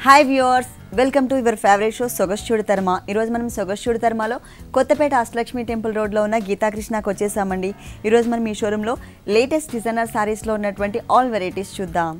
Hi viewers, welcome to your favourite show సొగసు చూడతరమా. ఈరోజు మనం సొగసు చూడతరమాలో Kothapeta Ashtalakshmi temple రోడ్లో ఉన్న గీతాకృష్ణకి వచ్చేసామండి. ఈరోజు మనం ఈ షోరూంలో లేటెస్ట్ డిజైనర్ సారీస్లో ఉన్నటువంటి ఆల్ వెరైటీస్ చూద్దాం.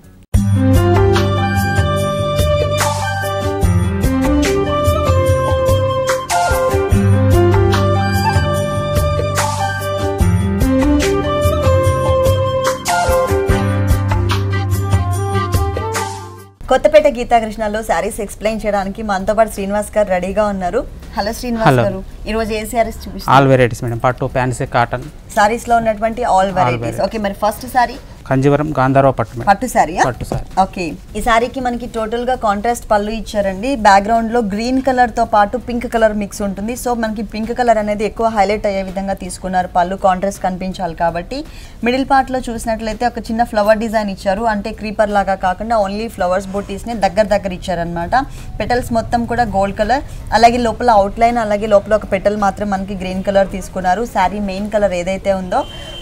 కొత్తపేట గీతాకృష్ణలో శారీస్ ఎక్స్ప్లెయిన్ చేయడానికి మనతో పాటు శ్రీనివాస్ గారు రెడీగా ఉన్నారు. హలో శ్రీనివాస్ గారు, ఈ రోజు ఏ శారీస్ చూపిస్తారు? ఆల్ వెరైటీస్ మేడం, పట్టు, ఫ్యాన్సీ, కాటన్ సారీస్ లో ఉన్నటువంటి ఆల్ వెరైటీస్. ఓకే, మరి ఫస్ట్ సారీ కంజీవరం గాంధారవ పట్టు పట్టు సారీయా? పట్టు సారీ. ఓకే, ఈ సారీకి మనకి టోటల్ గా కాంట్రాస్ట్ పళ్ళు ఇచ్చారండి. బ్యాక్గ్రౌండ్ లో గ్రీన్ కలర్ తో పాటు పింక్ కలర్ మిక్స్ ఉంటుంది. సో మనకి పింక్ కలర్ అనేది ఎక్కువ హైలైట్ అయ్యే విధంగా తీసుకున్నారు. పళ్ళు కాంట్రాస్ట్ కనిపించాలి కాబట్టి. మిడిల్ పార్ట్ లో చూసినట్లయితే ఒక చిన్న ఫ్లవర్ డిజైన్ ఇచ్చారు. అంటే క్రీపర్ లాగా కాకుండా ఓన్లీ ఫ్లవర్స్ బూటీస్ ని దగ్గర ఇచ్చారనమాట. పెటల్స్ మొత్తం కూడా గోల్డ్ కలర్, అలాగే లోపల అవుట్ లైన్, అలాగే లోపల ఒక పెటల్ మాత్రం మనకి గ్రీన్ కలర్ తీసుకున్నారు. శారీ మెయిన్ కలర్ ఏదైతే ఉందో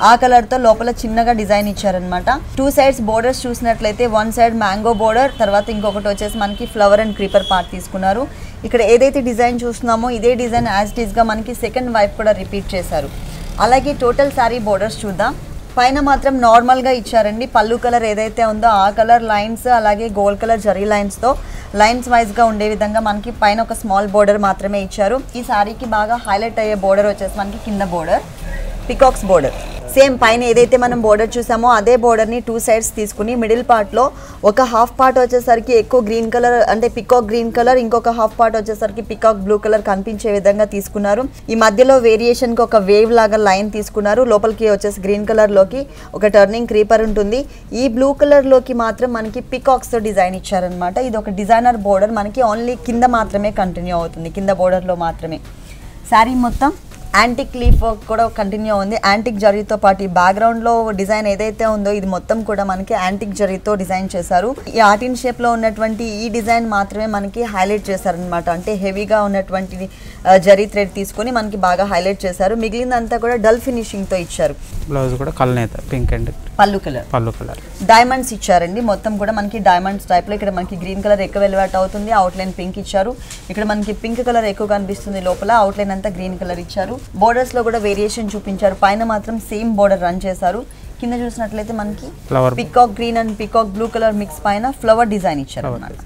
ఆ కలర్ తో లోపల చిన్నగా డిజైన్ ఇచ్చారనమాట. టూ సైడ్స్ బోర్డర్స్ చూసినట్లయితే వన్ సైడ్ మ్యాంగో బోర్డర్, తర్వాత ఇంకొకటి వచ్చేసి మనకి ఫ్లవర్ అండ్ క్రీపర్ పార్ట్ తీసుకున్నారు. ఇక్కడ ఏదైతే డిజైన్ చూస్తున్నామో ఇదే డిజైన్ యాజ్ ఇట్ ఈస్ గా మనకి సెకండ్ వైపు కూడా రిపీట్ చేశారు. అలాగే టోటల్ శారీ బోర్డర్స్ చూద్దాం. పైన మాత్రం నార్మల్ గా ఇచ్చారండి. పళ్ళు కలర్ ఏదైతే ఉందో ఆ కలర్ లైన్స్, అలాగే గోల్డ్ కలర్ జరీ లైన్స్ తో లైన్స్ వైజ్ గా ఉండే విధంగా మనకి పైన ఒక స్మాల్ బోర్డర్ మాత్రమే ఇచ్చారు. ఈ శారీకి బాగా హైలైట్ అయ్యే బోర్డర్ వచ్చేసి మనకి కింద బోర్డర్ పికాక్స్ బోర్డర్. సేమ్ పైన ఏదైతే మనం బోర్డర్ చూసామో అదే బోర్డర్ని టూ సైడ్స్ తీసుకుని మిడిల్ పార్ట్లో ఒక హాఫ్ పార్ట్ వచ్చేసరికి ఎక్కువ గ్రీన్ కలర్ అంటే పికాక్ గ్రీన్ కలర్, ఇంకొక హాఫ్ పార్ట్ వచ్చేసరికి పికాక్ బ్లూ కలర్ కనిపించే విధంగా తీసుకున్నారు. ఈ మధ్యలో వేరియేషన్కి ఒక వేవ్ లాగా లైన్ తీసుకున్నారు. లోపలికి వచ్చేసి గ్రీన్ కలర్లోకి ఒక టర్నింగ్ క్రీపర్ ఉంటుంది. ఈ బ్లూ కలర్లోకి మాత్రం మనకి పికాక్స్తో డిజైన్ ఇచ్చారనమాట. ఇది ఒక డిజైనర్ బోర్డర్, మనకి ఓన్లీ కింద మాత్రమే కంటిన్యూ అవుతుంది, కింద బోర్డర్లో మాత్రమే. శారీ మొత్తం యాంటిక్ లీఫ్ కూడా కంటిన్యూ ఉంది. యాంటిక్ జరీతో పాటు ఈ బ్యాక్గ్రౌండ్లో డిజైన్ ఏదైతే ఉందో ఇది మొత్తం కూడా మనకి యాంటిక్ జరీతో డిజైన్ చేశారు. ఈ ఆర్టిన్ షేప్లో ఉన్నటువంటి ఈ డిజైన్ మాత్రమే మనకి హైలైట్ చేశారనమాట. అంటే హెవీగా ఉన్నటువంటి జరీ థ్రెడ్ తీసుకుని మనకి బాగా హైలైట్ చేశారు. మిగిలిందంతా కూడా డల్ ఫినిషింగ్తో ఇచ్చారు. బ్లౌజ్ కూడా కలనేత పింక్ అండ్ పళ్ళు కలర్ డైమండ్స్ ఇచ్చారండి. మొత్తం కూడా మనకి డైమండ్స్ టైప్లో ఇక్కడ మనకి గ్రీన్ కలర్ ఎక్కువ వెల్వెట్ అవుతుంది. అవుట్లైన్ పింక్ ఇచ్చారు. ఇక్కడ మనకి పింక్ కలర్ ఎక్కువ కనిపిస్తుంది. లోపల అవుట్లైన్ అంతా గ్రీన్ కలర్ ఇచ్చారు. బోర్డర్స్ లో కూడా వేరియేషన్ చూపించారు. పైన మాత్రం సేమ్ బోర్డర్ రన్ చేశారు. కింద చూసినట్లయితే మనకి peacock green and peacock blue colour mix పైన ఫ్లవర్ డిజైన్ ఇచ్చారు అన్నమాట.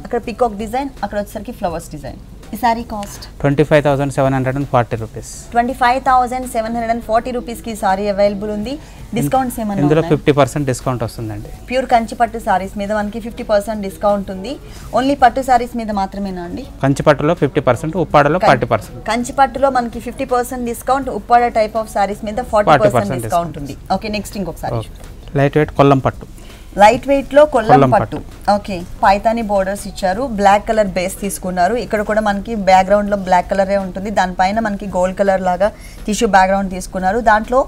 అక్కడ పికాక్ డిజైన్, అక్కడ వచ్చేసరికి ఫ్లవర్స్ డిజైన్. ఈ సారీ కాస్ట్ 25,740 రూపీస్. 25,740 రూపీస్ కి సారీ అవైలబుల్ ఉంది. డిస్కౌంట్స్ ఏమన్నా? ఇందులో 50% డిస్కౌంట్ వస్తుందండి. ప్యూర్ కంచి పట్టు సారీస్ మీద మనకి 50% డిస్కౌంట్ ఉంది. ఓన్లీ పట్టు సారీస్ మీద మాత్రమేనా అండి? కంచి పట్టులో 50%, ఉప్పాడలో 40%. కంచి పట్టులో మనకి 50% discount, Uppada type of saris మీద 40% డిస్కౌంట్ ఉంది. ఓకే, నెక్స్ట్ ఇంకొకసారి లైట్ వెయిట్ కొల్లం పట్టు. లైట్ వెయిట్ లో కొల్లం పట్టు. ఓకే, పైతాని బోర్డర్స్ ఇచ్చారు. బ్లాక్ కలర్ బేస్ తీసుకున్నారు. ఇక్కడ కూడా మనకి బ్యాక్గ్రౌండ్ లో బ్లాక్ కలరే ఉంటుంది. దానిపైన మనకి గోల్డ్ కలర్ లాగా టిష్యూ బ్యాక్గ్రౌండ్ తీసుకున్నారు. దాంట్లో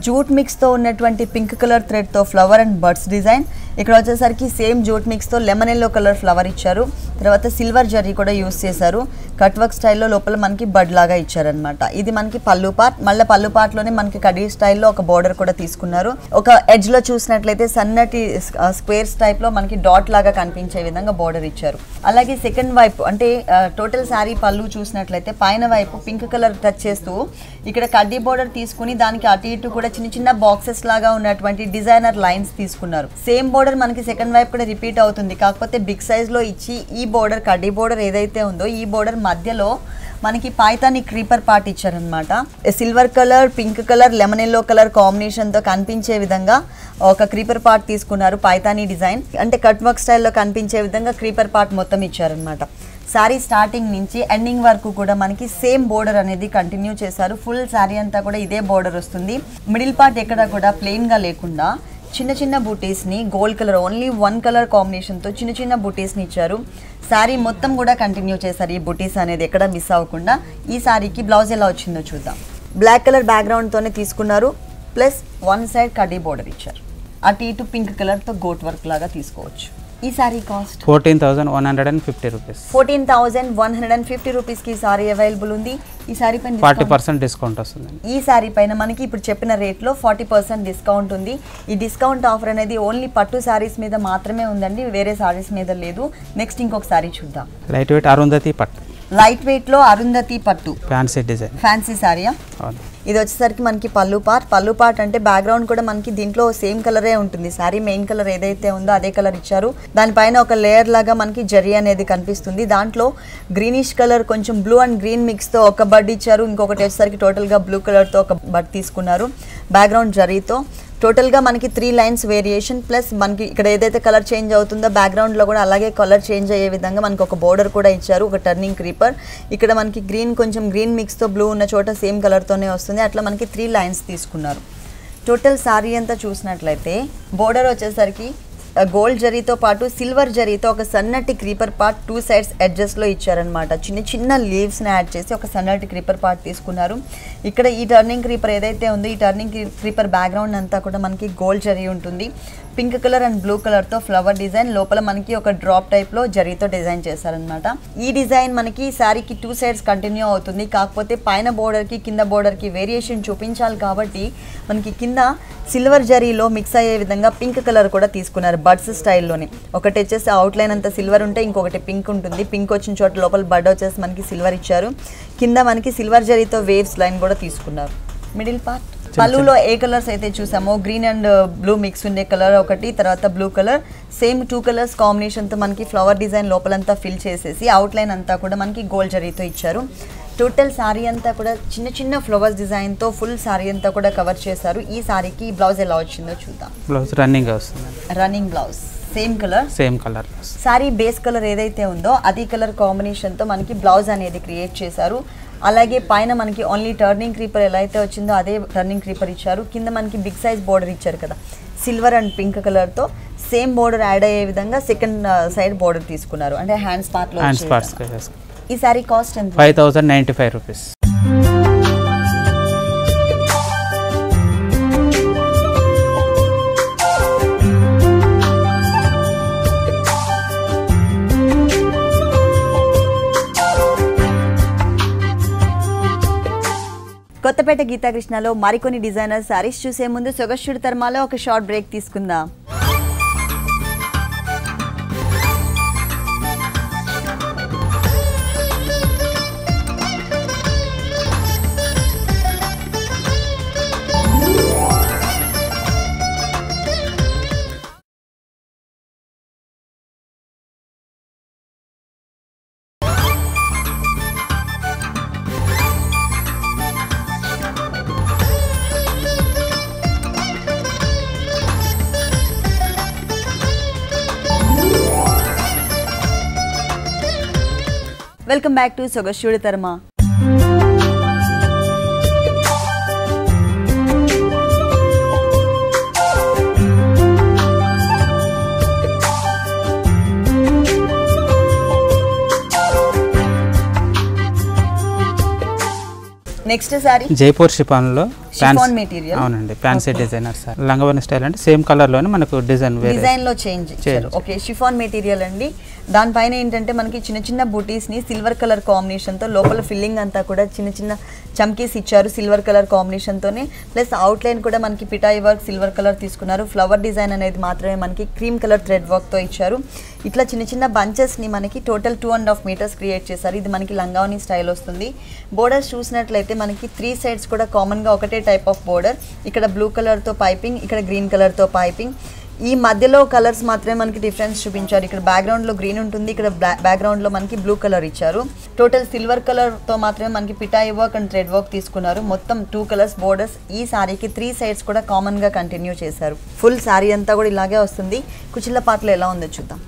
జూట్ మిక్స్ తో ఉన్నటువంటి పింక్ కలర్ థ్రెడ్ తో ఫ్లవర్ అండ్ బర్డ్స్ డిజైన్. ఇక్కడ వచ్చేసరికి సేమ్ జూట్ మిక్స్ తో లెమన్ ఎల్లో కలర్ ఫ్లవర్ ఇచ్చారు. తర్వాత సిల్వర్ జరీ కూడా యూస్ చేశారు. కట్ వర్క్ స్టైల్లో లోపల మనకి బడ్ లాగా ఇచ్చారనమాట. ఇది మనకి పళ్ళు పార్ట్. మళ్ళీ పళ్ళు పార్ట్ లోనే మనకి కడీ స్టైల్లో ఒక బోర్డర్ కూడా తీసుకున్నారు. ఒక ఎడ్జ్ లో చూసినట్లయితే సన్నటి స్క్వేర్స్ టైప్ లో మనకి డాట్ లాగా కనిపించే విధంగా బోర్డర్ ఇచ్చారు. అలాగే సెకండ్ వైపు అంటే టోటల్ శారీ పళ్ళు చూసినట్లయితే పైన వైపు పింక్ కలర్ టచ్ చేస్తూ ఇక్కడ కడ్డీ బోర్డర్ తీసుకుని దానికి అటు ఇటు కూడా చిన్న బాక్సెస్ లాగా ఉన్నటువంటి డిజైనర్ లైన్స్ తీసుకున్నారు. సేమ్ బోర్డర్ మనకి సెకండ్ వైపు కూడా రిపీట్ అవుతుంది. కాకపోతే బిగ్ సైజ్ లో ఇచ్చి ఈ బోర్డర్ కడ్డీ బోర్డర్ ఏదైతే ఉందో ఈ బోర్డర్ మధ్యలో మనకి పైతాని క్రీపర్ పార్ట్ ఇచ్చారనమాట. Silver colour, pink colour, lemon yellow colour combination తో కనిపించే విధంగా ఒక క్రీపర్ పార్ట్ తీసుకున్నారు. పైతాని డిజైన్ అంటే కట్ వర్క్ స్టైల్లో కనిపించే విధంగా క్రీపర్ పార్ట్ మొత్తం ఇచ్చారనమాట. శారీ స్టార్టింగ్ నుంచి ఎండింగ్ వరకు కూడా మనకి సేమ్ బోర్డర్ అనేది కంటిన్యూ చేశారు. ఫుల్ శారీ అంతా కూడా ఇదే బోర్డర్ వస్తుంది. మిడిల్ పార్ట్ ఎక్కడ కూడా ప్లెయిన్ గా లేకుండా చిన్న బూటీస్ని gold colour only one colour కాంబినేషన్తో చిన్న బూటీస్ని ఇచ్చారు. శారీ మొత్తం కూడా కంటిన్యూ చేశారు. ఈ బూటీస్ అనేది ఎక్కడ మిస్ అవ్వకుండా. ఈ శారీకి బ్లౌజ్ ఎలా వచ్చిందో చూద్దాం. బ్లాక్ కలర్ బ్యాక్గ్రౌండ్తోనే తీసుకున్నారు. ప్లస్ వన్ సైడ్ కడ్డీ బోర్డర్ ఇచ్చారు. అటు ఇటు పింక్ కలర్తో గోట్ వర్క్ లాగా తీసుకోవచ్చు. ఈ సారీ కాస్ట్ 14,150 రూపీస్. 14,150 రూపీస్కి సారీ అవైలబుల్ ఉంది. ఈ సారీ పైన 40% డిస్కౌంట్ వస్తుందండి. ఈ సారీ పైన మనకి ఇప్పుడు చెప్పిన రేట్లో 40% డిస్కౌంట్ ఉంది. ఈ డిస్కౌంట్ ఆఫర్ అనేది ఓన్లీ పట్టు సారీస్ మీద మాత్రమే ఉందండి, వేరే సారీస్ మీద లేదు. నెక్స్ట్ ఇంకొక సారీ చూద్దాం. లైట్ వెయిట్ అరుంధతి పట్టు. లైట్ వెయిట్లో అరుంధతి పట్టు ఫ్యాన్సీ డిజైన్. ఫ్యాన్సీ సారీయా? అవును. ఇది వచ్చేసరికి మనకి పళ్ళు పార్ట్ అంటే బ్యాక్గ్రౌండ్ కూడా మనకి దీంట్లో సేమ్ కలరే ఉంటుంది. సారీ మెయిన్ కలర్ ఏదైతే ఉందో అదే కలర్ ఇచ్చారు. దానిపైన ఒక లేయర్ లాగా మనకి జరీ అనేది కనిపిస్తుంది. దాంట్లో గ్రీనిష్ కలర్ కొంచెం బ్లూ అండ్ గ్రీన్ మిక్స్తో ఒక బడ్ ఇచ్చారు. ఇంకొకటి వచ్చేసరికి టోటల్గా బ్లూ కలర్తో ఒక బడ్ తీసుకున్నారు. బ్యాక్గ్రౌండ్ జరీతో టోటల్గా మనకి 3 లైన్స్ వేరియేషన్ ప్లస్ మనకి ఇక్కడ ఏదైతే కలర్ చేంజ్ అవుతుందో బ్యాక్గ్రౌండ్లో కూడా అలాగే కలర్ చేంజ్ అయ్యే విధంగా మనకి ఒక బోర్డర్ కూడా ఇచ్చారు, ఒక టర్నింగ్ క్రీపర్. ఇక్కడ మనకి గ్రీన్ కొంచెం గ్రీన్ మిక్స్తో బ్లూ ఉన్న చోట సేమ్ కలర్తోనే వస్తుంది. అట్లా మనకి 3 లైన్స్ తీసుకున్నారు. టోటల్ సారీ అంతా చూసినట్లయితే బోర్డర్ వచ్చేసరికి గోల్డ్ జరీతో పాటు సిల్వర్ జరీతో ఒక సన్నటి క్రీపర్ పార్ట్ 2 సైడ్స్ ఎడ్జెస్లో ఇచ్చారనమాట. చిన్న చిన్న లీవ్స్ని యాడ్ చేసి ఒక సన్నటి క్రీపర్ పార్ట్ తీసుకున్నారు. ఇక్కడ ఈ టర్నింగ్ క్రీపర్ ఏదైతే ఉందో ఈ టర్నింగ్ క్రీపర్ బ్యాక్గ్రౌండ్ అంతా కూడా మనకి గోల్డ్ జరీ ఉంటుంది. పింక్ కలర్ అండ్ బ్లూ కలర్తో ఫ్లవర్ డిజైన్, లోపల మనకి ఒక డ్రాప్ టైప్లో జరీతో డిజైన్ చేశారనమాట. ఈ డిజైన్ మనకి శారీకి 2 సైడ్స్ కంటిన్యూ అవుతుంది. కాకపోతే పైన బోర్డర్కి కింద బోర్డర్కి వేరియేషన్ చూపించాలి కాబట్టి మనకి కింద సిల్వర్ జరీలో మిక్స్ అయ్యే విధంగా పింక్ కలర్ కూడా తీసుకున్నారు బడ్స్ స్టైల్లోని. ఒకటి వచ్చేసి అవుట్లైన్ అంతా సిల్వర్ ఉంటే ఇంకొకటి పింక్ ఉంటుంది. పింక్ వచ్చిన చోట లోపల బడ్ వచ్చేసి మనకి సిల్వర్ ఇచ్చారు. కింద మనకి సిల్వర్ జరీతో వేవ్స్ లైన్ కూడా తీసుకున్నారు. మిడిల్ పార్ట్ పళ్ళులో ఏ కలర్స్ అయితే చూసామో గ్రీన్ అండ్ బ్లూ మిక్స్ ఉండే కలర్ ఒకటి, తర్వాత బ్లూ కలర్ సేమ్ 2 కలర్స్ కాంబినేషన్తో మనకి ఫ్లవర్ డిజైన్ లోపలంతా ఫిల్ చేసేసి అవుట్లైన్ అంతా కూడా మనకి గోల్డ్ జరీతో ఇచ్చారు. టోటల్ సారీ అంతా కూడా చిన్న చిన్న ఫ్లవర్స్ డిజైన్తో ఫుల్ సారీ అంతా కూడా కవర్ చేశారు. ఈ సారీకి బ్లౌజ్ ఎలా వచ్చిందో చూద్దాం. బ్లౌజ్ రన్నింగ్ వస్తుంది. Running blouse same colour. Sorry base colour ఏదైతే ఉందో అదే కలర్ కాంబినేషన్తో మనకి బ్లౌజ్ అనేది క్రియేట్ చేశారు. అలాగే పైన మనకి ఓన్లీ టర్నింగ్ క్రీపర్ ఎలా అయితే వచ్చిందో అదే టర్నింగ్ క్రీపర్ ఇచ్చారు. కింద మనకి బిగ్ సైజ్ బోర్డర్ ఇచ్చారు కదా, సిల్వర్ అండ్ పింక్ కలర్తో సేమ్ బోర్డర్ యాడ్ అయ్యే విధంగా సెకండ్ సైడ్ బోర్డర్ తీసుకున్నారు. అంటే హ్యాండ్స్ పార్ట్లో. ఈ సారీ కాస్ట్ ఎంత? 5,095 రూపీస్. కొత్తపేట గీతాకృష్ణలో మరికొన్ని డిజైనర్ సారీస్ చూసే ముందు సొగస్యుడి తర్మాలో ఒక షార్ట్ బ్రేక్ తీసుకుందాం. వెల్కమ్ బ్యాక్ టు సొగస్యుడి తర్మా. నెక్స్ట్ సారీ జైపూర్ షిఫాన్లో మెటీరియల్. అవునండి, ఫ్యాన్సీ డిజైనర్ సార్. లంగవని స్టైల్ అంటే సేమ్ కలర్లోనే మనకు డిజైన్ లో చేంజ్. ఓకే, షిఫాన్ మెటీరియల్ అండి. దానిపైన ఏంటంటే మనకి చిన్న చిన్న బూటీస్ని సిల్వర్ కలర్ కాంబినేషన్తో లోపల ఫిల్లింగ్ అంతా కూడా చిన్న చిన్న చమ్కీస్ ఇచ్చారు సిల్వర్ కలర్ కాంబినేషన్తోనే. ప్లస్ అవుట్లైన్ కూడా మనకి పిటాయి వర్క్ సిల్వర్ కలర్ తీసుకున్నారు. ఫ్లవర్ డిజైన్ అనేది మాత్రమే మనకి క్రీమ్ కలర్ థ్రెడ్ వర్క్తో ఇచ్చారు. ఇట్లా చిన్న చిన్న బంచెస్ని మనకి టోటల్ 2.5 మీటర్స్ క్రియేట్ చేశారు. ఇది మనకి లంగావని స్టైల్ వస్తుంది. బోర్డర్స్ చూసినట్లయితే మనకి 3 సైడ్స్ కూడా కామన్గా ఒకటే టైప్ ఆఫ్ బోర్డర్. ఇక్కడ బ్లూ కలర్తో పైపింగ్, ఇక్కడ గ్రీన్ కలర్తో పైపింగ్. ఈ మధ్యలో కలర్స్ మాత్రమే మనకి డిఫరెన్స్ చూపించారు. ఇక్కడ బ్యాక్గ్రౌండ్లో గ్రీన్ ఉంటుంది, ఇక్కడ బ్యాక్గ్రౌండ్లో మనకి బ్లూ కలర్ ఇచ్చారు. టోటల్ సిల్వర్ కలర్తో మాత్రమే మనకి పిటాయి వర్క్ అండ్ థ్రెడ్ వర్క్ తీసుకున్నారు. మొత్తం 2 కలర్స్ బోర్డర్స్. ఈ సారీకి 3 సైడ్స్ కూడా కామన్గా కంటిన్యూ చేశారు. ఫుల్ సారీ అంతా కూడా ఇలాగే వస్తుంది. కుచిళ్ళ పాటలో ఎలా ఉందో చూద్దాం.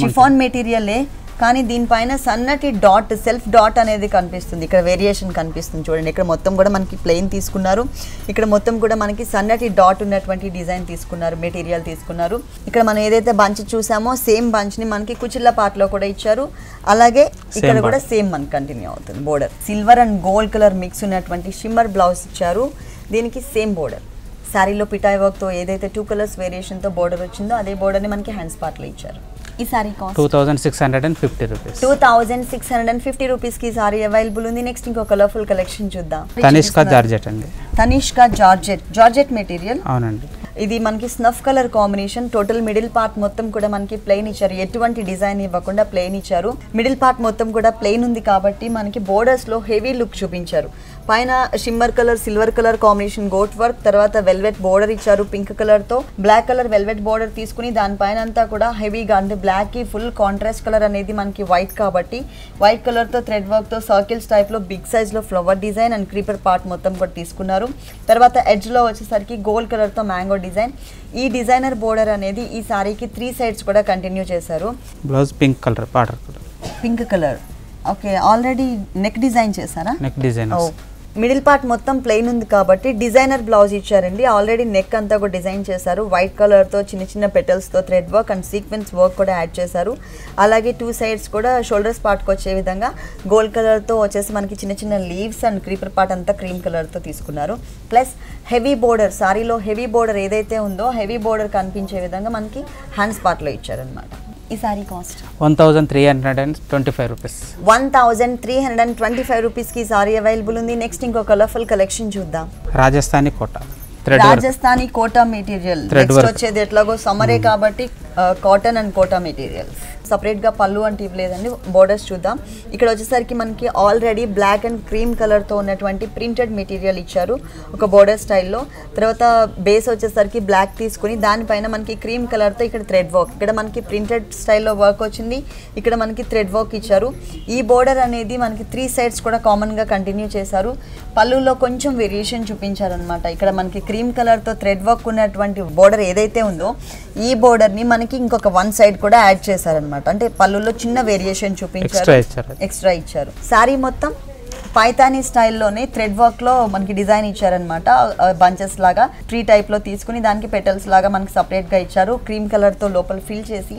షిఫాన్ మెటీరియలే కానీ దీనిపైన సన్నటి డాట్ సెల్ఫ్ డాట్ అనేది కనిపిస్తుంది. ఇక్కడ వేరియేషన్ కనిపిస్తుంది చూడండి. ఇక్కడ మొత్తం కూడా మనకి ప్లెయిన్ తీసుకున్నారు. ఇక్కడ మొత్తం కూడా మనకి సన్నటి డాట్ ఉన్నటువంటి డిజైన్ తీసుకున్నారు, మెటీరియల్ తీసుకున్నారు. ఇక్కడ మనం ఏదైతే బంచ్ చూసామో సేమ్ బంచ్ని మనకి కుచిళ్ళ పాటలో కూడా ఇచ్చారు. అలాగే ఇక్కడ కూడా సేమ్ మనకి కంటిన్యూ అవుతుంది. Border silver and gold colour mix ఉన్నటువంటి షిమ్మర్ బ్లౌజ్ ఇచ్చారు. దీనికి సేమ్ బోర్డర్. శారీలో పిటాయి వర్క్తో ఏదైతే 2 కలర్స్ వేరియేషన్తో బోర్డర్ వచ్చిందో అదే బోర్డర్ని మనకి హ్యాండ్స్ పార్ట్లో ఇచ్చారు. ఈ సారీ కాస్ట్ 2650 రూపీస్. 2650 రూపీస్ కి సారీ అవైలబుల్ ఉంది. నెక్స్ట్ ఇంకో కలర్ఫుల్ కలెక్షన్ చూద్దాం. తనిష్కా జార్జెట్ అండి. Tanishka georgette material. అవునండి. ఇది మనకి snuff colour combination. Total middle part మొత్తం కూడా మనకి ప్లెయిన్ ఇచ్చారు, ఎటువంటి డిజైన్ ఇవ్వకుండా ప్లెయిన్ ఇచ్చారు. మిడిల్ పార్ట్ మొత్తం కూడా ప్లెయిన్ ఉంది కాబట్టి మనకి బోర్డర్స్ లో హెవీ లుక్ చూపించారు. పైన shimmer colour silver colour combination gota work, తర్వాత వెల్వెట్ బోర్డర్ ఇచ్చారు పింక్ కలర్ తో. బ్లాక్ కలర్ వెల్వెట్ బోర్డర్ తీసుకుని దానిపైన అంతా కూడా హెవీగా అంటే బ్లాక్ కి ఫుల్ కాంట్రాస్ట్ కలర్ అనేది మనకి వైట్ కాబట్టి వైట్ కలర్ తో థ్రెడ్ వర్క్ తో సర్కిల్స్ టైప్ లో బిగ్ సైజ్ లో flower design and creeper part మొత్తం కూడా తీసుకున్నారు. తర్వాత ఎడ్జ్ లో వచ్చేసరికి గోల్డ్ కలర్ తో మ్యాంగో డిజైన్. ఈ డిజైనర్ బోర్డర్ అనేది ఈ సారీకి 3 సైడ్స్ కూడా కంటిన్యూ చేశారు. Blouse pink colour border colour. Pink colour. Okay, already neck design చేశారా? Neck design. మిడిల్ పార్ట్ మొత్తం ప్లెయిన్ ఉంది కాబట్టి డిజైనర్ బ్లౌజ్ ఇచ్చారండి. ఆల్రెడీ నెక్ అంతా కూడా డిజైన్ చేశారు. వైట్ కలర్ తో చిన్న చిన్న పెటల్స్ తో thread work and sequence work కూడా యాడ్ చేశారు. అలాగే 2 సైడ్స్ కూడా షోల్డర్స్ పార్ట్కి వచ్చే విధంగా గోల్డ్ కలర్ తో వచ్చేసి మనకి చిన్న చిన్న లీవ్స్ అండ్ క్రీపర్ పార్ట్ అంతా క్రీమ్ కలర్ తో తీసుకున్నారు. ప్లస్ హెవీ బోర్డర్, సారీలో హెవీ బోర్డర్ ఏదైతే ఉందో హెవీ బోర్డర్ కనిపించే విధంగా మనకి హ్యాండ్స్ పార్ట్ లో ఇచ్చారనమాట. ఈ సారీ కాస్ట్ 1325 రూపీస్. 1325 రూపీస్ కి సారీ అవైలబుల్ ఉంది. నెక్స్ట్ ఇంకో కలర్ఫుల్ కలెక్షన్ చూద్దాం. రాజస్థానీ కోటా. రాజస్థానీ కోటా మెటీరియల్. నెక్స్ట్ వచ్చేది ఎట్లాగో సమ్మరే కాబట్టి cotton and Kota materials. Separate గా పళ్ళు అంటే ఇవ్వలేదండి. బోర్డర్స్ చూద్దాం. ఇక్కడ వచ్చేసరికి మనకి already black and cream colour తో ఉన్నటువంటి ప్రింటెడ్ మెటీరియల్ ఇచ్చారు ఒక బోర్డర్ స్టైల్లో. తర్వాత బేస్ వచ్చేసరికి బ్లాక్ తీసుకుని దానిపైన మనకి క్రీమ్ కలర్ తో ఇక్కడ థ్రెడ్ వర్క్, ఇక్కడ మనకి ప్రింటెడ్ స్టైల్లో వర్క్ వచ్చింది, ఇక్కడ మనకి థ్రెడ్ వర్క్ ఇచ్చారు. ఈ బోర్డర్ అనేది మనకి 3 సైడ్స్ కూడా కామన్ గా కంటిన్యూ చేశారు. పళ్ళులో కొంచెం వేరియేషన్ చూపించారనమాట. ఇక్కడ మనకి క్రీమ్ కలర్ తో థ్రెడ్ వర్క్ ఉన్నటువంటి బోర్డర్ ఏదైతే ఉందో ఈ బోర్డర్ ని మనకి ఇంకొక 1 సైడ్ కూడా యాడ్ చేశారనమాట. అంటే పళ్ళులో చిన్న వేరియేషన్ చూపించారు, ఎక్స్ట్రా ఇచ్చారు. సారీ మొత్తం పైతానీ స్టైల్లోనే థ్రెడ్ వర్క్ లో మనకి డిజైన్ ఇచ్చారనమాట. బంచెస్ లాగా ట్రీ టైప్ లో తీసుకుని దానికి పెటల్స్ లాగా మనకి సపరేట్ గా ఇచ్చారు. క్రీమ్ కలర్ తో లోపల ఫిల్ చేసి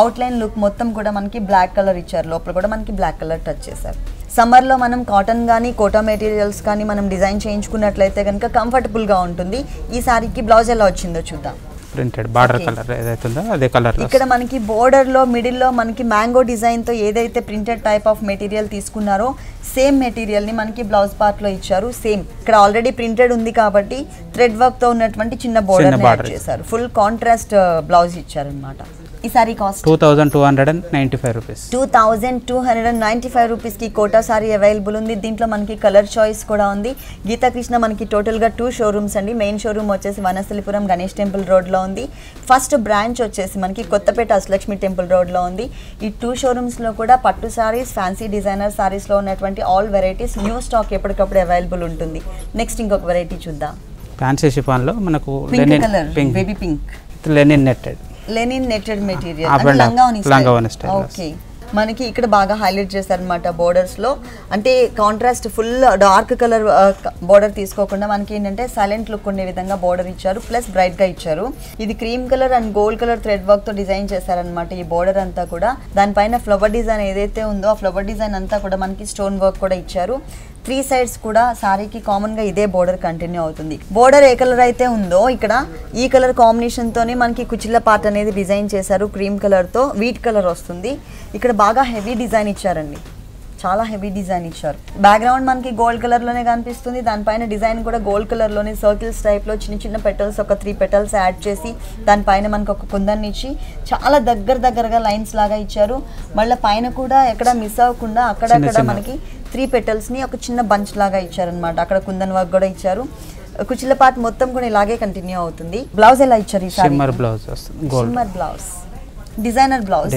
అవుట్ లైన్ లుక్ మొత్తం కూడా మనకి బ్లాక్ కలర్ ఇచ్చారు. లోపల కూడా మనకి బ్లాక్ కలర్ టచ్ చేశారు. సమ్మర్లో మనం కాటన్ కానీ కోటా మెటీరియల్స్ కానీ మనం డిజైన్ చేయించుకున్నట్లయితే కనుక కంఫర్టబుల్గా ఉంటుంది. ఈ సారీకి బ్లౌజ్ ఎలా వచ్చిందో చూద్దాం. ప్రింటెడ్ బార్డర్ కలర్ ఏదైతే ఉందో అదే కలర్. ఇక్కడ మనకి బోర్డర్ లో మిడిల్ లో మనకి మ్యాంగో డిజైన్ తో ఏదైతే ప్రింటెడ్ టైప్ ఆఫ్ మెటీరియల్ తీసుకున్నారో సేమ్ మెటీరియల్ ని మనకి బ్లౌజ్ పార్ట్ లో ఇచ్చారు. సేమ్ ఇక్కడ ఆల్రెడీ ప్రింటెడ్ ఉంది కాబట్టి థ్రెడ్ వర్క్ తో ఉన్నటువంటి చిన్న బోర్డర్ యాడ్ చేశారు. ఫుల్ కాంట్రాస్ట్ బ్లౌజ్ ఇచ్చారనమాట. ఈ సారీ కాస్ట్ 2295 రూపీస్. 2295 రూపీస్ కి కోటా సారీ అవైలబుల్ ఉంది. దీంట్లో మనకి కలర్ చాయిస్ కూడా ఉంది. గీతా కృష్ణ మనకి టోటల్ గా 2 షోరూమ్స్ అండి. మెయిన్ షోరూమ్ వచ్చేసి వనస్థలిపురం గణేష్ టెంపుల్ రోడ్ లో ఉంది. ఫస్ట్ బ్రాంచ్ వచ్చేసి మనకి కొత్తపేట అష్టలక్ష్మి టెంపుల్ రోడ్ లో ఉంది. ఈ 2 షోరూమ్స్ లో కూడా పట్టు సారీస్, ఫ్యాన్సీ డిజైనర్ సారీస్ లో ఉన్నటువంటి ఆల్ వెరైటీస్ న్యూ స్టాక్ ఎప్పటికప్పుడు అవైలబుల్ ఉంటుంది. నెక్స్ట్ ఇంకొక వెరైటీ చూద్దాం. ఫ్యాన్సీ షిఫాన్ లో మనకు pink colour, baby pink, linen netted material లంగావోని స్టైల్. ఓకే, మనకి ఇక్కడ బాగా హైలైట్ చేశారనమాట బోర్డర్స్ లో. అంటే contrast full dark colour border తీసుకోకుండా మనకి ఏంటంటే సైలెంట్ లుక్ ఉండే విధంగా బోర్డర్ ఇచ్చారు. ప్లస్ బ్రైట్ గా ఇచ్చారు. ఇది cream colour and gold colour thread work తో డిజైన్ చేశారనమాట. ఈ బోర్డర్ అంతా కూడా దానిపైన ఫ్లవర్ డిజైన్ ఏదైతే ఉందో ఆ ఫ్లవర్ డిజైన్ అంతా కూడా మనకి స్టోన్ వర్క్ కూడా ఇచ్చారు. 3 సైడ్స్ కూడా సారీకి కామన్ గా ఇదే బోర్డర్ కంటిన్యూ అవుతుంది. బోర్డర్ ఏ కలర్ అయితే ఉందో ఇక్కడ ఈ కలర్ కాంబినేషన్ తోనే మనకి కుచిళ్ళ పార్ట్ అనేది డిజైన్ చేశారు. క్రీమ్ కలర్ తో వీట్ కలర్ వస్తుంది. ఇక్కడ బాగా హెవీ డిజైన్ ఇచ్చారండి, చాలా హెవీ డిజైన్ ఇచ్చారు. బ్యాక్గ్రౌండ్ మనకి గోల్డ్ కలర్ లోనే కనిపిస్తుంది. దానిపైన డిజైన్ కూడా గోల్డ్ కలర్ లోనే సర్కిల్స్ టైప్ లో చిన్న చిన్న పెటల్స్ ఒక 3 పెటల్స్ యాడ్ చేసి దానిపైన మనకి ఒక కుందన్ని ఇచ్చి చాలా దగ్గరగా లైన్స్ లాగా ఇచ్చారు. మళ్ళీ పైన కూడా ఎక్కడ మిస్ అవ్వకుండా అక్కడక్కడ మనకి 3 పెటల్స్ ని ఒక చిన్న బంచ్ లాగా ఇచ్చారనమాట. అక్కడ కుందన్ వర్క్ కూడా ఇచ్చారు. కుచిళ్ళ పార్ట్ మొత్తం కూడా ఇలాగే కంటిన్యూ అవుతుంది. బ్లౌజ్ ఎలా ఇచ్చారు? షిమ్మర్ బ్లౌజ్ వస్తుంది. Shimmer blouse, designer blouse.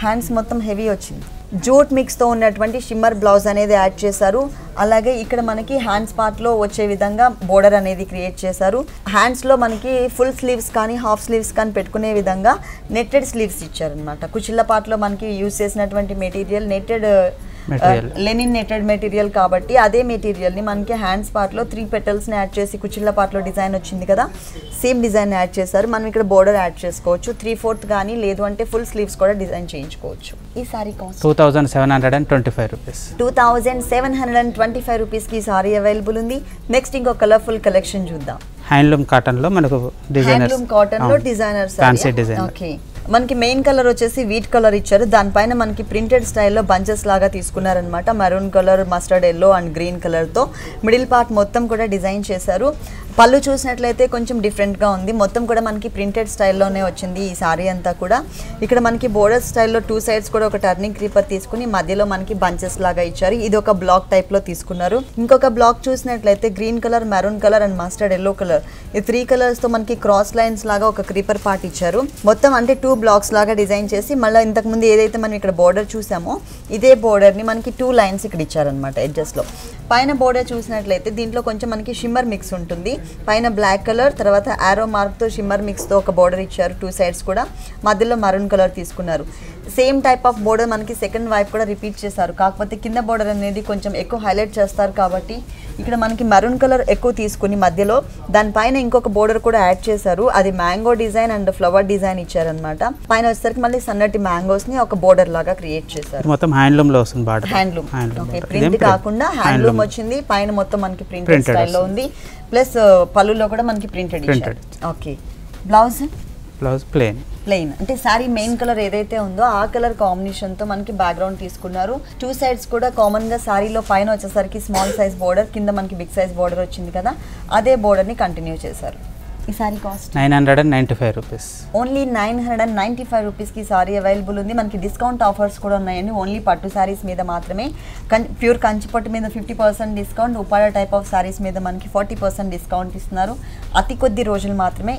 Hands మొత్తం హెవీ వచ్చింది. జూట్ మిక్స్ తో ఉన్నటువంటి షిమ్మర్ బ్లౌజ్ అనేది యాడ్ చేశారు. అలాగే ఇక్కడ మనకి హ్యాండ్స్ పార్ట్ లో వచ్చే విధంగా బోర్డర్ అనేది క్రియేట్ చేశారు. హ్యాండ్స్ లో మనకి ఫుల్ స్లీవ్స్ కానీ హాఫ్ స్లీవ్స్ కానీ పెట్టుకునే విధంగా నెట్టెడ్ స్లీవ్స్ ఇచ్చారనమాట. కుచిళ్ళ పార్ట్ లో మనకి యూజ్ చేసినటువంటి material netted linen netted material కాబట్టి అదే మెటీరియల్ ని మనకి హ్యాండ్స్ పార్ట్ లో 3 పెటల్స్ ని యాడ్ చేసి కుచిళ్ళ పార్ట్ లో డిజైన్ వచ్చింది కదా, సేమ్ డిజైన్ యాడ్ చేశారు. మనం ఇక్కడ బోర్డర్ యాడ్ చేసుకోవచ్చు. 3/4 కానీ లేదు అంటే ఫుల్ స్లీవ్స్ కూడా డిజైన్ చేయించుకోవచ్చు. ఈ సారీ కాస్ట్ 2725 రూపీస్. 2725 రూపీస్ కి సారీ అవైలబుల్ ఉంది. నెక్స్ట్ ఇంకో కలర్ఫుల్ కలెక్షన్ చూద్దాం. హ్యాండ్లూమ్ కాటన్ లో మనకు డిజైనర్, హ్యాండ్లూమ్ కాటన్ లో డిజైనర్ ఫ్యాన్సీ డిజైన్. ఓకే, మనకి మెయిన్ కలర్ వచ్చేసి వీట్ కలర్ ఇచ్చారు, దానిపైన మనకి ప్రింటెడ్ స్టైల్లో బంచెస్ లాగా తీసుకున్నారనమాట. Maroon colour, mustard yellow and green కలర్తో మిడిల్ పార్ట్ మొత్తం కూడా డిజైన్ చేశారు. పళ్ళు చూసినట్లయితే కొంచెం డిఫరెంట్గా ఉంది, మొత్తం కూడా మనకి ప్రింటెడ్ స్టైల్లోనే వచ్చింది ఈ సారీ అంతా కూడా. ఇక్కడ మనకి బోర్డర్ స్టైల్లో 2 సైడ్స్ కూడా ఒక టర్నింగ్ క్రీపర్ తీసుకుని మధ్యలో మనకి బంచెస్ లాగా ఇచ్చారు. ఇది ఒక బ్లాక్ టైప్లో తీసుకున్నారు. ఇంకొక బ్లాక్ చూసినట్లయితే green colour, maroon colour and mustard yellow colour, ఈ 3 కలర్స్తో మనకి క్రాస్ లైన్స్ లాగా ఒక క్రీపర్ పార్ట్ ఇచ్చారు. మొత్తం అంటే 2 బ్లాక్స్ లాగా డిజైన్ చేసి మళ్ళీ ఇంతకుముందు ఏదైతే మనం ఇక్కడ బోర్డర్ చూసామో ఇదే బోర్డర్ని మనకి 2 లైన్స్ ఇక్కడ ఇచ్చారనమాట ఎడ్జెస్లో. పైన బోర్డర్ చూసినట్లయితే దీంట్లో కొంచెం మనకి షిమ్మర్ మిక్స్ ఉంటుంది. పైన బ్లాక్ కలర్, తర్వాత ఆరో మార్క్తో షిమ్మర్ మిక్స్తో ఒక బోర్డర్ ఇచ్చారు. 2 సైడ్స్ కూడా మధ్యలో మరూన్ కలర్ తీసుకున్నారు. సేమ్ టైప్ ఆఫ్ బోర్డర్ మనకి సెకండ్ వైపు కూడా రిపీట్ చేశారు, కాకపోతే కింద బోర్డర్ అనేది కొంచెం ఎక్కువ హైలైట్ చేస్తారు కాబట్టి ఇక్కడ మనకి మరూన్ కలర్ ఎక్కువ తీసుకుని మధ్యలో దానిపైన ఇంకొక బోర్డర్ కూడా యాడ్ చేశారు. అది mango design and flower design ఇచ్చారనమాట. పైన వచ్చేసరికి మళ్ళీ సన్నటి మ్యాంగోస్ ని ఒక బోర్డర్ లాగా క్రియేట్ చేశారు. మొత్తం హ్యాండ్లూమ్ లో వస్తుంది బార్డర్. హ్యాండ్లూమ్ ఓకే, ప్రింట్ కాకుండా హ్యాండ్లూమ్ వచ్చింది. పైన మొత్తం మనకి ప్రింటెడ్ స్టైల్లో ఉంది, ప్లస్ పళ్ళులో కూడా మనకి ప్రింటెడ్ ఇచ్చారు. ఓకే, బ్లౌజ్ ప్లెయిన్ అంటే సారీ మెయిన్ కలర్ ఏదైతే ఉందో ఆ కలర్ కాంబినేషన్ తో మనకి బ్యాక్గ్రౌండ్ తీసుకున్నారు. 2 సైడ్స్ కూడా కామన్ గా సారీలో పైన వచ్చేసరికి స్మాల్ సైజ్ బోర్డర్, కింద మనకి బిగ్ సైజ్ బోర్డర్ వచ్చింది కదా, అదే బోర్డర్ ని కంటిన్యూ చేశారు. ఈ sari cost 995 rupees. Only 995 rupees కి సారీ అవైలబుల్ ఉంది. మనకి డిస్కౌంట్ ఆఫర్స్ కూడా ఉన్నాయండి. ఓన్లీ పట్టు సారీస్ మీద మాత్రమే. ప్యూర్ కంచిపట్టు మీద 50% discount, Uppada type of saris మీద మనకి 40% డిస్కౌంట్ ఇస్తున్నారు. అతి కొద్ది రోజులు మాత్రమే.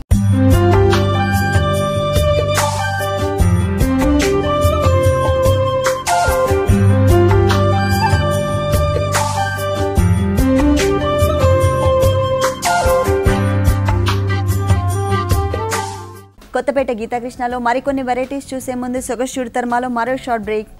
కొత్తపేట గీతాకృష్ణలో మరికొన్ని వెరైటీస్ చూసే ముందు సొగసు చూడతర్మాలో మరో short break.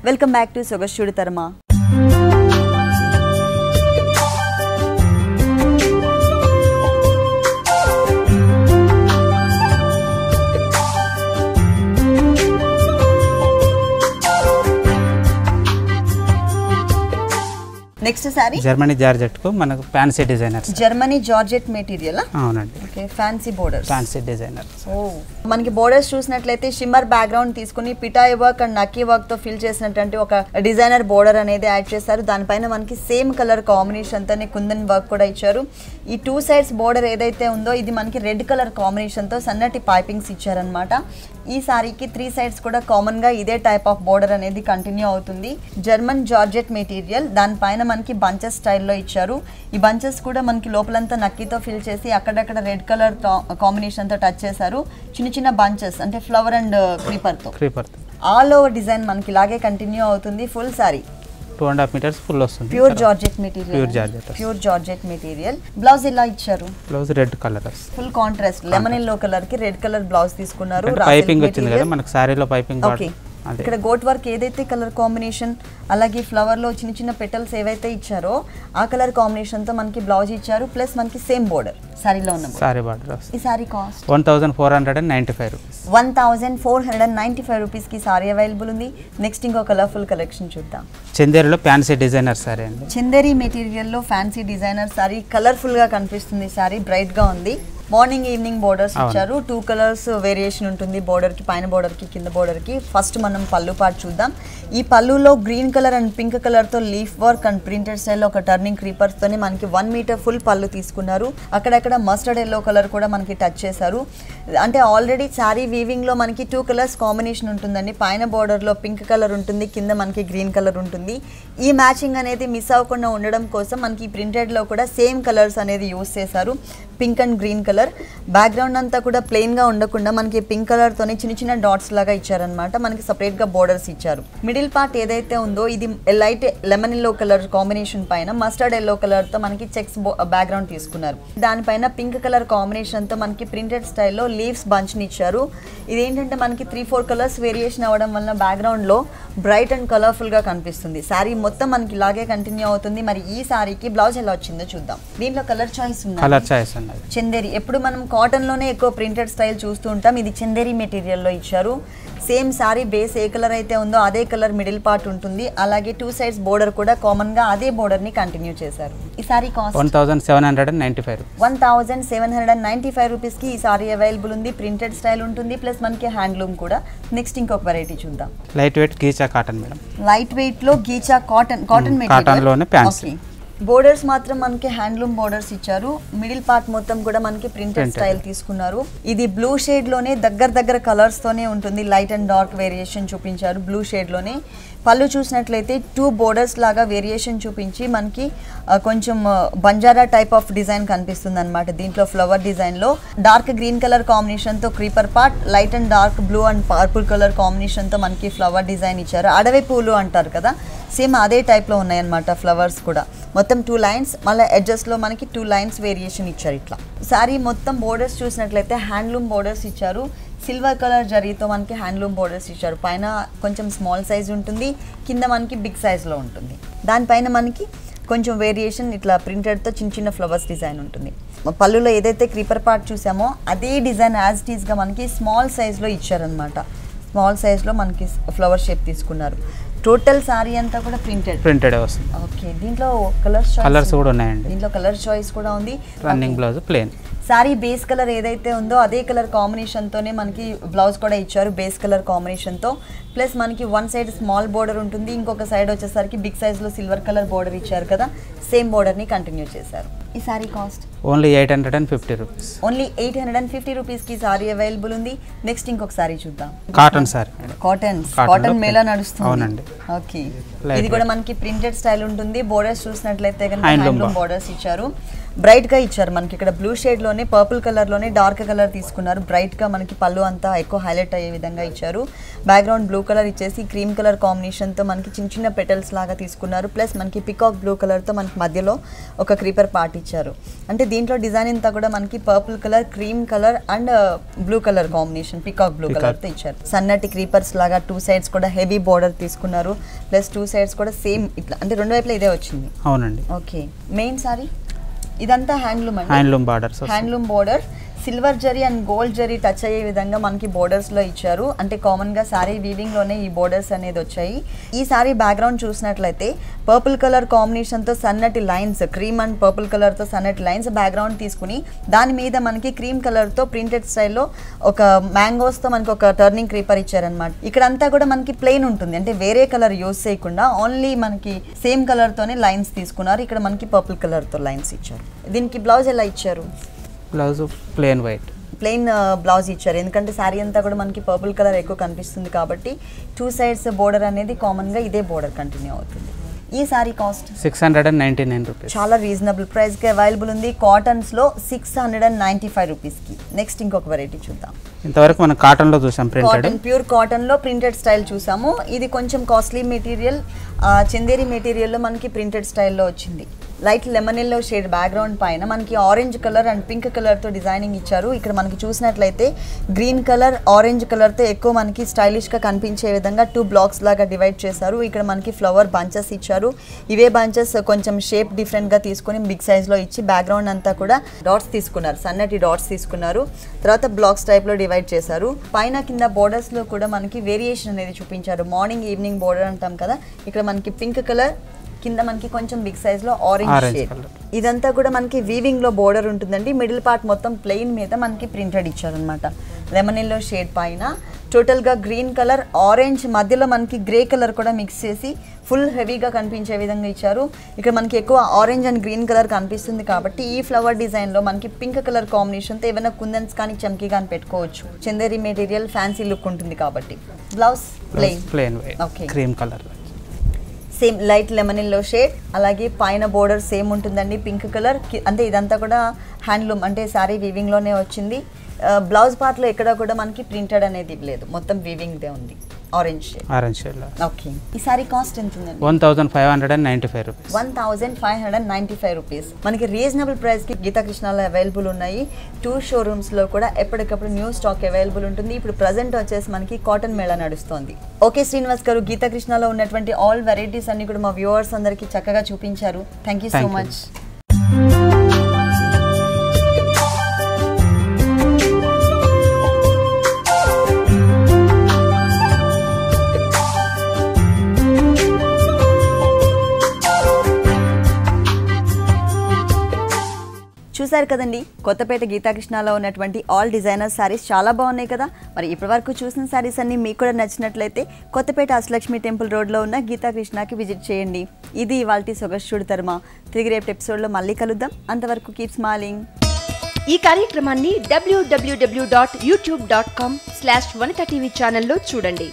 Welcome back to సొగసు చూడతర్మా. నెక్స్ట్ సారీ జర్మనీ జార్జెట్ కు మనకు fancy designer. Germany georgette material. అవునండి. Okay, fancy borders, fancy designer. మనకి బోర్డర్స్ చూసినట్లయితే షిమ్మర్ బ్యాక్గ్రౌండ్ తీసుకుని పిటాయి వర్క్ అండ్ నక్కీ వర్క్ తో ఫిల్ చేసినటువంటి ఒక డిజైనర్ బోర్డర్ అనేది యాడ్ చేశారు. దానిపైన మనకి సేమ్ కలర్ కాంబినేషన్ తోనే కుందన్ వర్క్ కూడా ఇచ్చారు. ఈ 2 సైడ్స్ బోర్డర్ ఏదైతే ఉందో ఇది మనకి రెడ్ కలర్ కాంబినేషన్ తో సన్నటి పైపింగ్స్ ఇచ్చారనమాట. ఈ సారీకి 3 సైడ్స్ కూడా కామన్ గా ఇదే టైప్ ఆఫ్ బోర్డర్ అనేది కంటిన్యూ అవుతుంది. జర్మన్ జార్జెట్ మెటీరియల్, దానిపైన మనకి బంచెస్ స్టైల్లో ఇచ్చారు. ఈ బంచెస్ కూడా మనకి లోపలంతా నక్కీతో ఫిల్ చేసి అక్కడక్కడ రెడ్ కలర్ కాంబినేషన్ తో టచ్ చేశారు. చిన్న చిన్న బంచెస్ అంటే ఫ్లవర్ అండ్ క్రీపర్ తో ఆల్ ఓవర్ డిజైన్ మనకి ఇలాగే కంటిన్యూ అవుతుంది. ఫుల్ సారీ 2.5 మీటర్స్ ఫుల్ వస్తుంది. Pure georgette material. బ్లౌజ్ ఇలా ఇచ్చారు. Blouse red colour full contrast lemon yellow colour కి రెడ్ కలర్ బ్లౌజ్ తీసుకున్నారు. పైపింగ్ వచ్చింది కదా మనకి సారీలో పైపింగ్. ఓకే, ఇక్కడ గోట్ వర్క్ ఏదైతే కలర్ కాంబినేషన్, అలాగే ఫ్లవర్ లో చిన్న చిన్న పెటల్స్ ఏవైతే ఇచ్చారో ఆ కలర్ కాంబినేషన్ తో మనకి బ్లౌజ్ ఇచ్చారు. ప్లస్ మనకి సేమ్ బోర్డర్ సారీలో ఉన్న సారీ బోర్డర్. ఈ సారీ కాస్ట్ 1495 రూపీస్. 1495 రూపీస్ కి సారీ అవైలబుల్ ఉంది. నెక్స్ట్ ఇంకో కలర్ఫుల్ కలెక్షన్ చూద్దాం. చందేరిలో ఫ్యాన్సీ డిజైనర్ సారీ అండి. చందేరి మెటీరియల్ లో ఫ్యాన్సీ డిజైనర్ సారీ. కలర్ఫుల్ గా కనిపిస్తుంది సారీ, బ్రైట్ గా ఉంది. మార్నింగ్ ఈవినింగ్ బోర్డర్స్ ఇచ్చారు. 2 కలర్స్ వేరియేషన్ ఉంటుంది బోర్డర్ కి, పైన బోర్డర్ కి, కింద బోర్డర్ కి. ఫస్ట్ మనం పళ్ళు పార్ట్ చూద్దాం. ఈ పళ్ళులో green colour and pink colour తో leaf work and printed style ఒక టర్నింగ్ క్రీపర్స్ తోనే మనకి 1 మీటర్ ఫుల్ పళ్ళు తీసుకున్నారు. అక్కడక్కడ మస్టర్డ్ ఎల్లో కలర్ కూడా మనకి టచ్ చేశారు. అంటే ఆల్రెడీ సారీ వీవింగ్ లో మనకి 2 కలర్స్ కాంబినేషన్ ఉంటుందండి. పైన బోర్డర్ లో పింక్ కలర్ ఉంటుంది, కింద మనకి గ్రీన్ కలర్ ఉంటుంది. ఈ మ్యాచింగ్ అనేది మిస్ అవ్వకుండా ఉండడం కోసం మనకి ప్రింటెడ్ లో కూడా సేమ్ కలర్స్ అనేది యూస్ చేశారు. Pink and green colour. Background అంతా కూడా ప్లెయిన్గా ఉండకుండా మనకి పింక్ కలర్తోనే చిన్న చిన్న డాట్స్ లాగా ఇచ్చారనమాట. మనకి సపరేట్గా బోర్డర్స్ ఇచ్చారు. మిడిల్ పార్ట్ ఏదైతే ఉందో ఇది light lemon yellow colour combination పైన మస్టర్డ్ ఎల్లో కలర్తో మనకి చెక్స్ బ్యాక్గ్రౌండ్ తీసుకున్నారు. దానిపైన పింక్ కలర్ కాంబినేషన్తో మనకి ప్రింటెడ్ స్టైల్లో లీవ్స్ బంచ్ని ఇచ్చారు. ఇదేంటంటే మనకి 3-4 కలర్స్ వేరియేషన్ అవ్వడం వల్ల బ్యాక్గ్రౌండ్లో బ్రైట్ అండ్ కలర్ఫుల్గా కనిపిస్తుంది. శారీ మొత్తం మనకి ఇలాగే కంటిన్యూ అవుతుంది. మరి ఈ శారీకి బ్లౌజ్ ఎలా వచ్చిందో చూద్దాం. దీంట్లో కలర్ చాయిస్ ఉంది. చందేరి ఎప్పుడు మనం కాటన్ లోనే ఎక్కువ ప్రింటెడ్ స్టైల్ చూస్తూ ఉంటాం. ఇది చందేరి మెటీరియల్ లో ఇచ్చారు. సేమ్ సారీ బేస్ ఏ కలర్ అయితే ఉందో అదే కలర్ మిడిల్ పార్ట్ ఉంటుంది. అలాగే 2 సైడ్స్ బోర్డర్ కూడా కామన్ గా అదే బోర్డర్ ని కంటిన్యూ చేశారు. ఈ సారీ కాస్ట్ 1795 రూపీస్ కి ఈ సారీ అవైలబుల్ ఉంది. ప్రింటెడ్ స్టైల్ ఉంటుంది ప్లస్ మనకి హ్యాండ్లూమ్ కూడా. నెక్స్ట్ ఇంకొక వెరైటీ చూద్దాం. Light weight ghicha cotton madam. Light weight లో గీచా కాటన్ మెటీరియల్ లోనే ప్యాంట్స్. బోర్డర్స్ మాత్రం మనకి హ్యాండ్లూమ్ బోర్డర్స్ ఇచ్చారు. మిడిల్ పార్ట్ మొత్తం కూడా మనకి ప్రింటెడ్ స్టైల్ తీసుకున్నారు. ఇది బ్లూ షేడ్ లోనే దగ్గర కలర్స్ తోనే ఉంటుంది. లైట్ అండ్ డార్క్ వేరియేషన్ చూపించారు బ్లూ షేడ్ లోనే. పళ్ళు చూసినట్లయితే 2 బోర్డర్స్ లాగా వేరియేషన్ చూపించి మనకి కొంచెం బంజారా టైప్ ఆఫ్ డిజైన్ కనిపిస్తుంది అనమాట. దీంట్లో ఫ్లవర్ డిజైన్ లో డార్క్ గ్రీన్ కలర్ కాంబినేషన్ తో creeper part, light and dark blue and purple colour combination తో మనకి ఫ్లవర్ డిజైన్ ఇచ్చారు. అడవి పూలు అంటారు కదా, సేమ్ అదే టైప్ లో ఉన్నాయన్నమాట ఫ్లవర్స్ కూడా. మొత్తం 2 లైన్స్, మళ్ళీ ఎడ్జెస్ లో మనకి 2 లైన్స్ వేరియేషన్ ఇచ్చారు. ఇట్లా సారీ మొత్తం బోర్డర్స్ చూసినట్లయితే హ్యాండ్లూమ్ బోర్డర్స్ ఇచ్చారు. సిల్వర్ కలర్ జరీతో మనకి హ్యాండ్లూమ్ బోర్డర్స్ ఇచ్చారు. పైన కొంచెం స్మాల్ సైజ్ ఉంటుంది, కింద మనకి బిగ్ సైజ్లో ఉంటుంది. దానిపైన మనకి కొంచెం వేరియేషన్ ఇట్లా ప్రింటెడ్తో చిన్న ఫ్లవర్స్ డిజైన్ ఉంటుంది. పళ్ళులో ఏదైతే క్రీపర్ పార్ట్ చూసామో అదే డిజైన్ యాజ్ ఇట్ ఈస్గా మనకి స్మాల్ సైజ్లో ఇచ్చారనమాట. స్మాల్ సైజ్లో మనకి ఫ్లవర్ షేప్ తీసుకున్నారు. టోటల్ సారీ అంతా కూడా ప్రింటెడ్ వస్తుంది. ఓకే, దీంట్లో కలర్స్ కూడా ఉన్నాయండి. దీంట్లో కలర్ చాయిస్ కూడా ఉంది. Running blouse plain. Sorry base colour ఏదైతే ఉందో అదే కలర్ కాంబినేషన్తోనే మనకి బ్లౌజ్ కూడా ఇచ్చారు. బేస్ కలర్ కాంబినేషన్తో ప్లస్ మనకి 1 సైడ్ స్మాల్ బోర్డర్ ఉంటుంది, ఇంకొక సైడ్ వచ్చేసరికి బిగ్ సైజ్లో సిల్వర్ కలర్ బోర్డర్ ఇచ్చారు కదా, సేమ్ బోర్డర్ని కంటిన్యూ చేశారు. ఈ sari cost only 850 rupees. Only 850 రూపీస్కి సారీ అవైలబుల్ ఉంది. నెక్స్ట్ ఇంకొక సారీ చూద్దాం. Cotton sorry. కాటన్ మేళా నడుస్తుంది. అవునండి. ఓకే, ఇది కూడా మనకి ప్రింటెడ్ స్టైల్ ఉంటుంది. బోర్డర్స్ చూసినట్లయితే కనుక హ్యాండ్లూమ్ బోర్డర్స్ ఇచ్చారు. బ్రైట్ గా ఇచ్చారు. మనకి ఇక్కడ బ్లూ షేడ్ లోనే పర్పుల్ కలర్ లోనే డార్క్ కలర్ తీసుకున్నారు. బ్రైట్ గా మనకి పళ్ళు అంతా ఎక్కువ హైలైట్ అయ్యే విధంగా ఇచ్చారు. బ్యాక్గ్రౌండ్ బ్లూ కలర్ ఇచ్చేసి క్రీమ్ కలర్ కాంబినేషన్ తో మనకి చిన్న పెటల్స్ లాగా తీసుకున్నారు. ప్లస్ మనకి పికాక్ బ్లూ కలర్ తో మనకి మధ్యలో ఒక క్రీపర్ పార్ట్ ఇచ్చారు. అంటే దీంట్లో డిజైన్ అంతా కూడా మనకి purple colour, cream colour and blue colour combination peacock blue colour తో ఇచ్చారు. సన్నటి క్రీపర్స్ లాగా 2 సైడ్స్ కూడా హెవీ బోర్డర్ తీసుకున్నారు. ప్లస్ 2 సైడ్స్ కూడా సేమ్ ఇట్లా, అంటే 2 వైపులా ఇదే వచ్చింది. అవునండి. ఓకే, మెయిన్ సారీ ఇదంతా హ్యాండ్లూమ్ అండి. Handloom border silver zari and gold zari touch అయ్యే విధంగా మనకి బోర్డర్స్ లో ఇచ్చారు. అంటే కామన్ గా సారీ వీవింగ్ లోనే ఈ బోర్డర్స్ అనేది వచ్చాయి. ఈ సారీ బ్యాక్గ్రౌండ్ చూసినట్లయితే పర్పుల్ కలర్ కాంబినేషన్ తో సన్నటి lines, cream and purple colour తో సన్నటి లైన్స్ బ్యాక్గ్రౌండ్ తీసుకుని దాని మీద మనకి క్రీమ్ కలర్ తో ప్రింటెడ్ స్టైల్లో ఒక మ్యాంగోస్ తో మనకి ఒక టర్నింగ్ క్రీపర్ ఇచ్చారనమాట. ఇక్కడ అంతా కూడా మనకి ప్లెయిన్ ఉంటుంది, అంటే వేరే కలర్ యూజ్ చేయకుండా ఓన్లీ మనకి సేమ్ కలర్ తోనే లైన్స్ తీసుకున్నారు. ఇక్కడ మనకి పర్పుల్ కలర్ తో లైన్స్ ఇచ్చారు. దీనికి బ్లౌజ్ ఎలా ఇచ్చారు? Blouse plain white, plain blouse ఇచ్చారు. ఎందుకంటే శారీ అంతా కూడా మనకి పర్పుల్ కలర్ ఎక్కువ కనిపిస్తుంది కాబట్టి 2 సైడ్స్ బోర్డర్ అనేది కామన్ గా ఇదే బోర్డర్ కంటిన్యూ అవుతుంది. ఈ సారీ కాస్ట్ 699 రూపీస్. చాలా రీజనబుల్ ప్రైస్ కి అవైలబుల్ ఉంది. కాటన్స్ లో 695 రూపీస్ కి. నెక్స్ట్ ఇంకొక వెరైటీ చూద్దాం. ఇంతవరకు మనం కాటన్ లో చూసాం, కాటన్ ప్యూర్ కాటన్ లో ప్రింటెడ్ స్టైల్ చూసాము. ఇది కొంచెం కాస్ట్లీ మెటీరియల్, చందేరి మెటీరియల్ లో మనకి ప్రింటెడ్ స్టైల్లో వచ్చింది. Light lemon yellow shade background పైన మనకి orange colour and pink colour తో డిజైనింగ్ ఇచ్చారు. ఇక్కడ మనకి చూసినట్లయితే గ్రీన్ కలర్, ఆరెంజ్ కలర్ తో ఎక్కువ మనకి స్టైలిష్ గా కనిపించే విధంగా 2 బ్లాక్స్ లాగా డివైడ్ చేశారు. ఇక్కడ మనకి ఫ్లవర్ బంచెస్ ఇచ్చారు. ఇవే బంచెస్ కొంచెం షేప్ డిఫరెంట్ గా తీసుకుని బిగ్ సైజ్ లో ఇచ్చి బ్యాక్గ్రౌండ్ అంతా కూడా డాట్స్ తీసుకున్నారు, సన్నటి డాట్స్ తీసుకున్నారు. తర్వాత బ్లాక్స్ టైప్ లో డివైడ్ చేశారు. పైన కింద బోర్డర్స్ లో కూడా మనకి వేరియేషన్ అనేది చూపించారు. మార్నింగ్ ఈవినింగ్ బోర్డర్ అంటాం కదా, ఇక్కడ మనకి పింక్ కలర్, కింద మనకి కొంచెం బిగ్ సైజ్ లో ఆరెంజ్ షేడ్. ఇదంతా కూడా మనకి వీవింగ్ లో బోర్డర్ ఉంటుందండి. మిడిల్ పార్ట్ మొత్తం ప్లెయిన్ మీద మనకి ప్రింటెడ్ ఇచ్చారనమాట. లెమన్ ఎల్లో షేడ్ పైన టోటల్ గా గ్రీన్ కలర్, ఆరెంజ్, మధ్యలో మనకి గ్రే కలర్ కూడా మిక్స్ చేసి ఫుల్ హెవీగా కనిపించే విధంగా ఇచ్చారు. ఇక్కడ మనకి ఎక్కువ ఆరెంజ్ అండ్ గ్రీన్ కలర్ కనిపిస్తుంది కాబట్టి ఈ ఫ్లవర్ డిజైన్ లో మనకి పింక్ కలర్ కాంబినేషన్ తో ఏమైనా కుందన్స్ కానీ చమ్కీ కానీ పెట్టుకోవచ్చు. చందేరి మెటీరియల్ ఫ్యాన్సీ లుక్ ఉంటుంది కాబట్టి. Blouse plain. Okay, cream colour. Same light lemon yellow shade, అలాగే పైన బోర్డర్ సేమ్ ఉంటుందండి పింక్ కలర్. అంటే ఇదంతా కూడా హ్యాండ్లూమ్ అంటే శారీ వీవింగ్ లోనే వచ్చింది. బ్లౌజ్ పార్ట్ లో ఎక్కడ కూడా మనకి ప్రింటెడ్ అనేది లేదు, మొత్తం వీవింగ్ దే ఉంది. Orange shade. ఓకే. ఈ సారీ కాస్ట్ ఎంత ఉందండి? 1595 రూపీస్. 1595 రూపీస్. మనకి రీజనబుల్ ప్రైస్ కి గీతా కృష్ణలో అవైలబుల్ ఉన్నాయి. 2 షోరూమ్స్ లో కూడా ఎప్పటికప్పుడు న్యూ స్టాక్ అవైలబుల్ ఉంటుంది. ఇప్పుడు ప్రజెంట్ వచ్చేసి మనకి కాటన్ మేళా నడుస్తుంది. ఓకే శ్రీనివాస్ గారు, గీతా కృష్ణలో ఉన్నటువంటి ఆల్ వెరైటీస్ అన్ని కూడా మా వ్యూవర్స్ అందరికి చక్కగా చూపించారు. Thank you so much. చూసారు కదండి, కొత్తపేట గీతాకృష్ణలో ఉన్నటువంటి ఆల్ డిజైనర్ శారీస్ చాలా బాగున్నాయి కదా. మరి ఇప్పటివరకు చూసిన శారీస్ అన్ని మీకు కూడా నచ్చినట్లయితే కొత్తపేట అష్టలక్ష్మి టెంపుల్ రోడ్లో ఉన్న గీతాకృష్ణకి విజిట్ చేయండి. ఇది ఇవాల్టి సొగస్చుడు తర్మ. తిరిగి రేపు ఎపిసోడ్లో మళ్ళీ కలుద్దాం. అంతవరకు కీప్ స్మైలింగ్. ఈ కార్యక్రమాన్ని www.youtube.com/vanitaTV ఛానల్లో చూడండి.